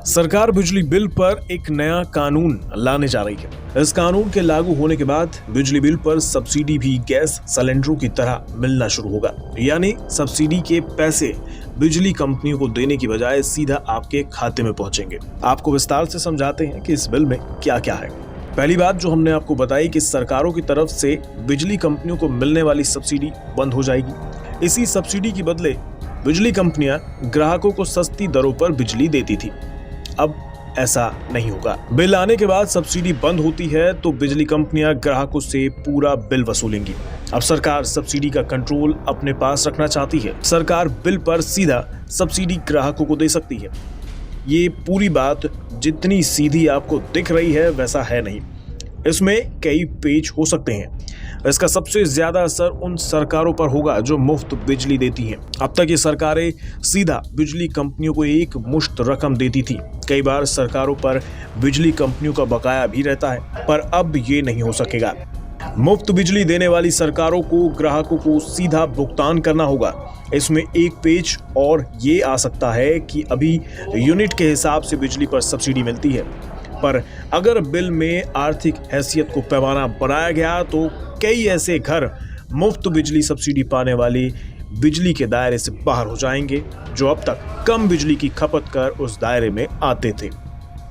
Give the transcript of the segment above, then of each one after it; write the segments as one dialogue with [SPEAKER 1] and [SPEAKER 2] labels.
[SPEAKER 1] सरकार बिजली बिल पर एक नया कानून लाने जा रही है। इस कानून के लागू होने के बाद बिजली बिल पर सब्सिडी भी गैस सिलेंडरों की तरह मिलना शुरू होगा। यानी सब्सिडी के पैसे बिजली कंपनियों को देने की बजाय सीधा आपके खाते में पहुंचेंगे। आपको विस्तार से समझाते हैं कि इस बिल में क्या क्या है। पहली बात जो हमने आपको बताई कि सरकारों की तरफ से बिजली कंपनियों को मिलने वाली सब्सिडी बंद हो जाएगी। इसी सब्सिडी के बदले बिजली कंपनियां ग्राहकों को सस्ती दरों पर बिजली देती थी। अब ऐसा नहीं होगा। बिल आने के बाद सब्सिडी बंद होती है तो बिजली कंपनियां ग्राहकों से पूरा बिल वसूलेंगी। अब सरकार सब्सिडी का कंट्रोल अपने पास रखना चाहती है। सरकार बिल पर सीधा सब्सिडी ग्राहकों को दे सकती है। ये पूरी बात जितनी सीधी आपको दिख रही है वैसा है नहीं। इसमें कई पेच हो सकते हैं। इसका सबसे ज्यादा असर उन सरकारों पर होगा जो मुफ्त बिजली देती हैं। अब तक ये सरकारें सीधा बिजली कंपनियों को एक मुश्त रकम देती थी। कई बार सरकारों पर बिजली कंपनियों का बकाया भी रहता है, पर अब ये नहीं हो सकेगा। मुफ्त बिजली देने वाली सरकारों को ग्राहकों को सीधा भुगतान करना होगा। इसमें एक पेच और ये आ सकता है कि अभी यूनिट के हिसाब से बिजली पर सब्सिडी मिलती है, पर अगर बिल में आर्थिक हैसियत को पैमाना बनाया गया तो कई ऐसे घर मुफ्त बिजली सब्सिडी पाने वाली बिजली के दायरे से बाहर हो जाएंगे जो अब तक कम बिजली की खपत कर उस दायरे में आते थे।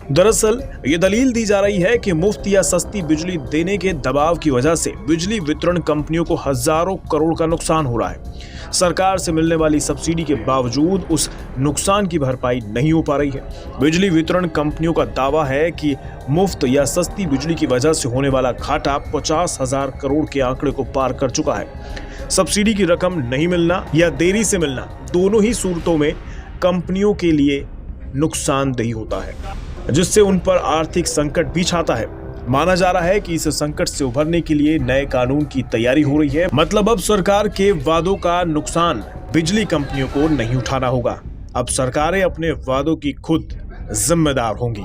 [SPEAKER 1] दरअसल ये दलील दी जा रही है कि मुफ्त या सस्ती बिजली देने के दबाव की वजह से बिजली वितरण कंपनियों को हजारों करोड़ का नुकसान हो रहा है। सरकार से मिलने वाली सब्सिडी के बावजूद उस नुकसान की भरपाई नहीं हो पा रही है। बिजली वितरण कंपनियों का दावा है कि मुफ्त या सस्ती बिजली की वजह से होने वाला घाटा 50,000 करोड़ के आंकड़े को पार कर चुका है। सब्सिडी की रकम नहीं मिलना या देरी से मिलना, दोनों ही सूरतों में कंपनियों के लिए नुकसानदेही होता है, जिससे उन पर आर्थिक संकट भी छाता है। माना जा रहा है कि इस संकट से उभरने के लिए नए कानून की तैयारी हो रही है। मतलब अब सरकार के वादों का नुकसान बिजली कंपनियों को नहीं उठाना होगा। अब सरकारें अपने वादों की खुद जिम्मेदार होंगी।